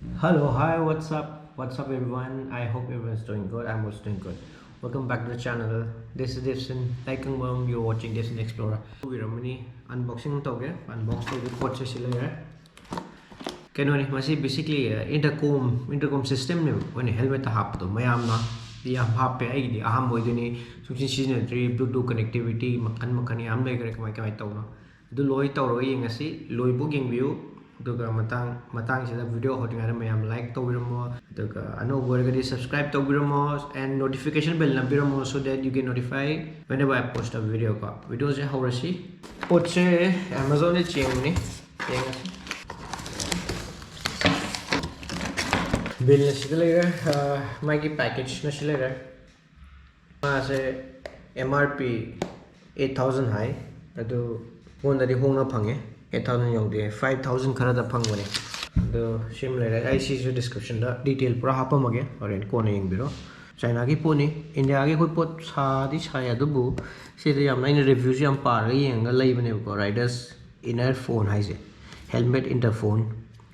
Hello, hi, what's up, everyone? I hope everyone's doing good. I'm also doing good. Welcome back to the channel. This is Devson. Like and you're watching Devson Explorer. We're unboxing toge. Unbox toge pot se sila. Kenoni, masi basically intercom system ne when helmet hap to mayam na yam hap pe ai di aham boy dini suchin season tree bluetooth connectivity makan yam lai kare kamai tau no. Du loi tau roi ngasi loi booking view duga matang sida video hoting ara mayam like to biramo duga ano gorgadi subscribe to biramo and notification bell na biramo so that you get notified whenever I post a video ka video je haurashi poche Amazon e chengni bill na sila later my package na sila later se MRP 8,000 high ado won dari hong na phange 8,000 yongde 5,000 khara da phangwane the same later I see your description da detail pura hapamage or in kone biro China ki poni India ki koi pot sa di chaya dubu se de yam line reviews yam par yenga lai bane ko riders inner phone hai se helmet interphone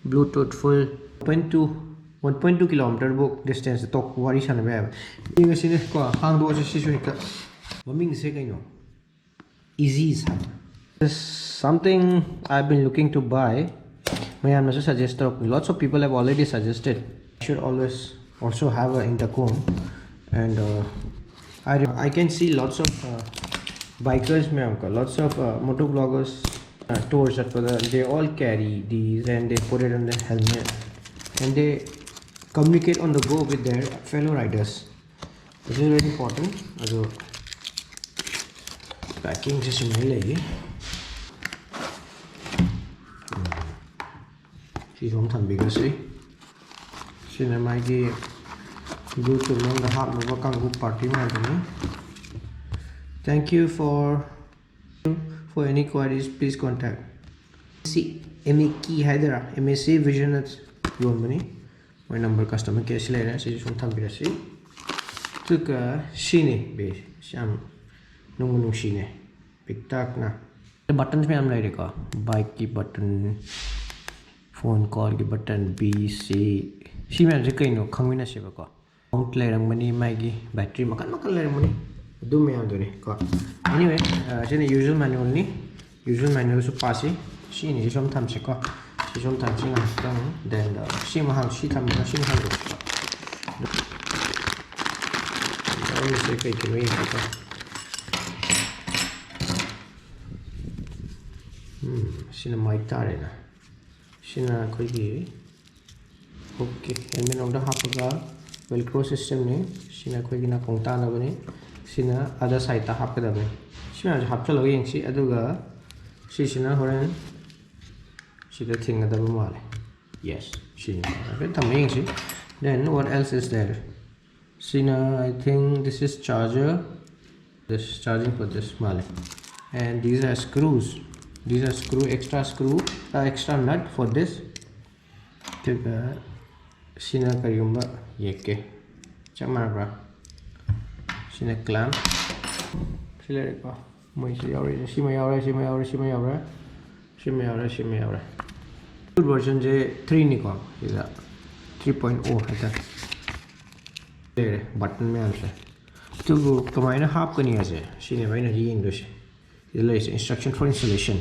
bluetooth full 1.2 kilometer book distance tok wari sana ba inga sine ko hang do se sisu ka maming se kaino Ejeas this is something I've been looking to buy. I am also suggested. Lots of people have already suggested. I should always also have an intercom, and I can see lots of bikers, lots of motovloggers, tours that they all carry these and they put it on their helmet and they communicate on the go with their fellow riders. This is very important. Also, packing system है She don't have bigger see. She na mai ki Bluetooth long the heart no kang group party ma ni. Thank you for any queries. Please contact. See, MAC Hyderabad, MAC Vision at your money. My number customer case later. She just want to see. Took Shine base. Sham no Shine. Big tak na. The buttons में हम ले रखा bike की button phone call की button B C सी में जो कहीं no खंगविना सेवा को माउंट ले रंग मनी माइगी बैटरी मकान ले रंग मनी दो में आदो ने को anyway जैसे usual manual सो पासी सी नहीं जोम थम से को सी जोम थम से ना then सी महां सी थम ना सी महां दो और से कहीं के नहीं है Sina mic tare na Sina koi gi okay helmet on the hapaga velcro system ne Sina koi gi na kongta na bane Sina other side ta hapka da bane Sina hap chalo yeng si aduga Sina horan Sida thing da ba male yes Sina okay tam yeng si then what else is there Sina I think this is charger this charging for this male and these are screws these are extra nut for this Sina kariumba yeke chamar bra Sina clamp sila ko moi si yaure good version je 3 ni ko ila 3.0 hata button mein ase to kamai na half kani ase Sina vai na yeng do se ila is instruction for installation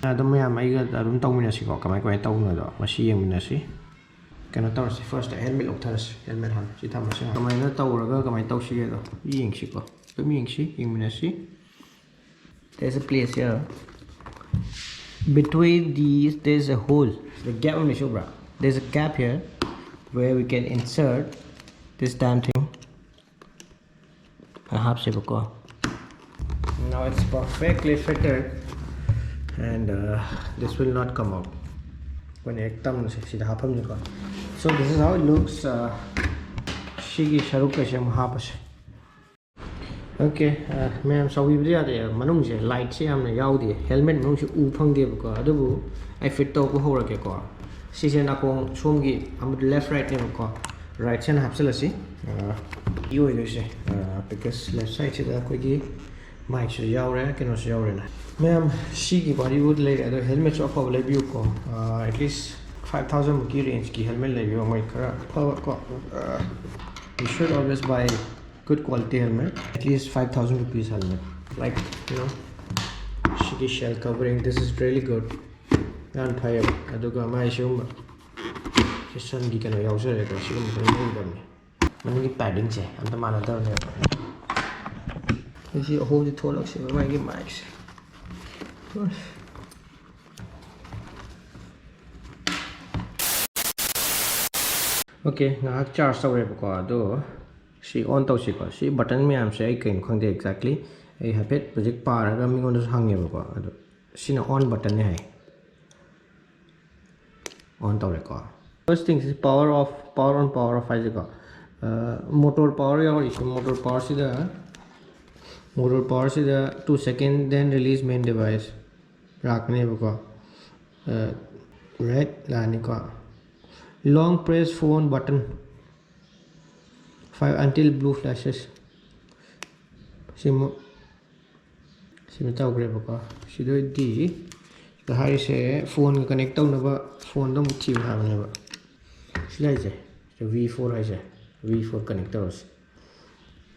the mayam I got room tong mina si ko kamai ko tong no do masi yeng mina si kana taw si first helmet of thars helmet han si tham si kamai na taw ra kamai taw si do yeng si ko to yeng si yeng mina si there's a place here between these there's a hole the gap on the bra there's a gap here where we can insert this damn thing perhaps now it's perfectly fitted and this will not come out when so this is how it looks shigi sharuk okay ma'am so we manung je light se amna yaudi helmet manung se u phangde ko adubu I fit to ko hora ke ko si se na ko somgi am left right ne ko right side hapsalasi you is because left side se da ko gi mic se yaure ke no se yaure na ma'am she ki body would like the helmet of our view ko at least 5000 muki range ki helmet legi mai khara power ko you should always buy good quality helmet, at least 5000 rupees helmet, like you know shiki shell covering. This is really good and fire aduga mai shum sun gi kano yausare ko shigum training gamni mangi padding che anta mana da ne isi ho di tholak se mai gi mics. Okay, now charge away because do she on to she ko she button me am say can khang de exactly I have it project par ga mi ngon hang ye ko ado she na on button ne hai on to ko first thing is power off, power on, power off ai ko motor power ya or motor power si da 2 second then release main device rakne ko red lani ko long press phone button 5 until blue flashes sim tau gre ba si do di the hari se phone connect tau na ba phone dom chi ha ne ba si lai je v4 hai je v4 connectors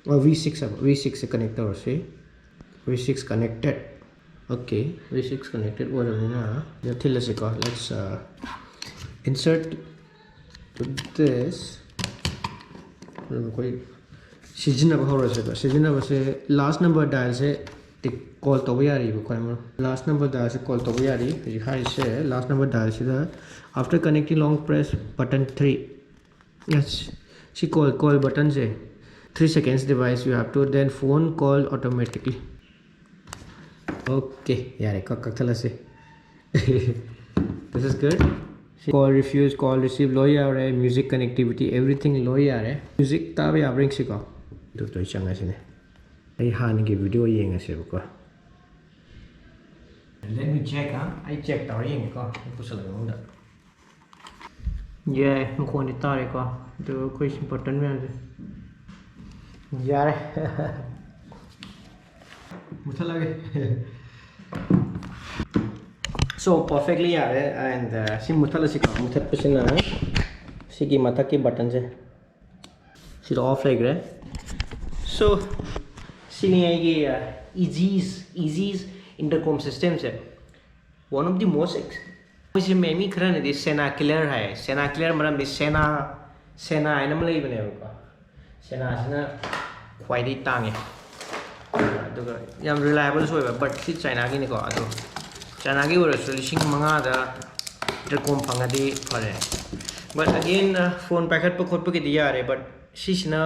or v6 connector see v6 connected. Okay, v6 connected whatever na let's insert to this last number dial se call to last number dial se call to last number dial se after connecting long press button 3. Yes, she call button se 3 seconds device you have to then phone call automatically. Okay, yeah, this is good. Call refuse, call receive, low yaar music connectivity, everything low yaar music tab ya bring siko do to changa sine ai han ge video yeng ase ko let me check I check ta yeng ko pusal ngom da yeah ko ni tare ko do question button me yaar musal lage so perfectly yaar and sim muthala sika muthat pasina sigi mata ki button je sit off like re so sini ai Ejeas intercom system se one of the most which me mi khran de Sena clear hai Sena clear maram de Sena ai nam lei bane ko Sena sina khwai dei tang aduga yam reliable so but si China gi ni ko adu China ki resolution manga da intercom phangadi phare but again phone packet pa khot pa ki diya re but sisina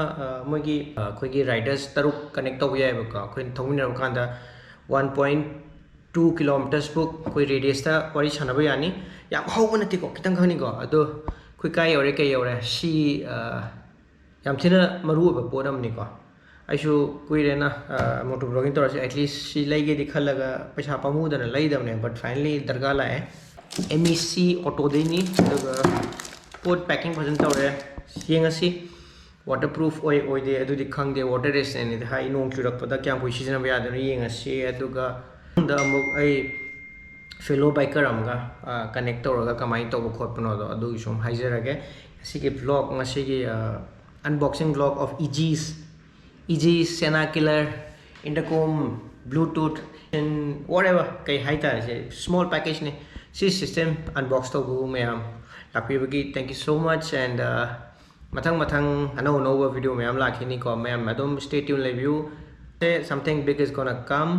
mogi khoi gi riders taruk connect to ya ba ka khoi thongmina kan da 1.2 kilometers book khoi radius ta wari chana ba yani yam hawna ti ko kitang khani ko ado khoi kai yore si yam thina maru ba podam ni ko aishu kuirena motor vlogging tor at least si lege di khalaga paisa pamu dana laidamne but finally darga la amiciAuto deni daga pod packing bhajan tore yenga si waterproof oi de adu di khang de water resistant ni hai nong churak pada kyam poi season ba yadana yenga si aduga da amuk ai fellow biker amga connector ga kamai to khot pano do adu sum haizarage si ke vlog ngasi gi unboxing vlog of Ejeas Sena killer intercom bluetooth and whatever kai haita small package ne si system unbox to bu mayam lakpi bagi thank you so much and mathang ano video mayam lakhini ko mayam adum stay tuned live view something big is gonna come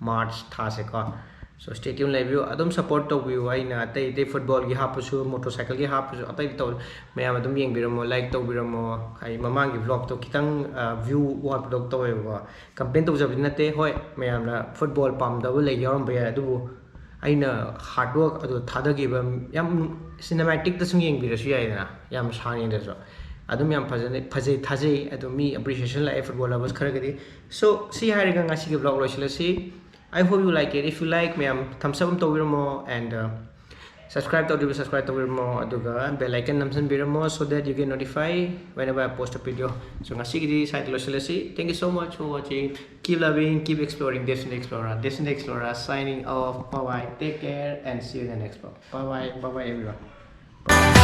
March tha se ko so stay tuned live view adum support to view ai na tai football gi hapusu motorcycle gi hapusu atai to mayam adum yeng biramo like to biramo ai mamang gi vlog to kitang view what dog to ko campaign to jab nate hoi mayam na football pam da le yaram ba adu aina hard work adu thada gi ba yam cinematic ta sung yeng birasu yai na yam sang da so adum yam phajai thajai adu mi appreciation la football lovers khara gadi so see hi ga ngasi gi vlog lo si I hope you like it. If you like me, thumbs up to more and subscribe to more. Aduga bell icon namsan more so that you get notified whenever I post a video. So ngasi gidi site lo silasi. Thank you so much for watching. Keep loving, keep exploring. Destiny Explorer signing off. Bye bye. Take care and see you in the next vlog. Bye bye everyone. Bye.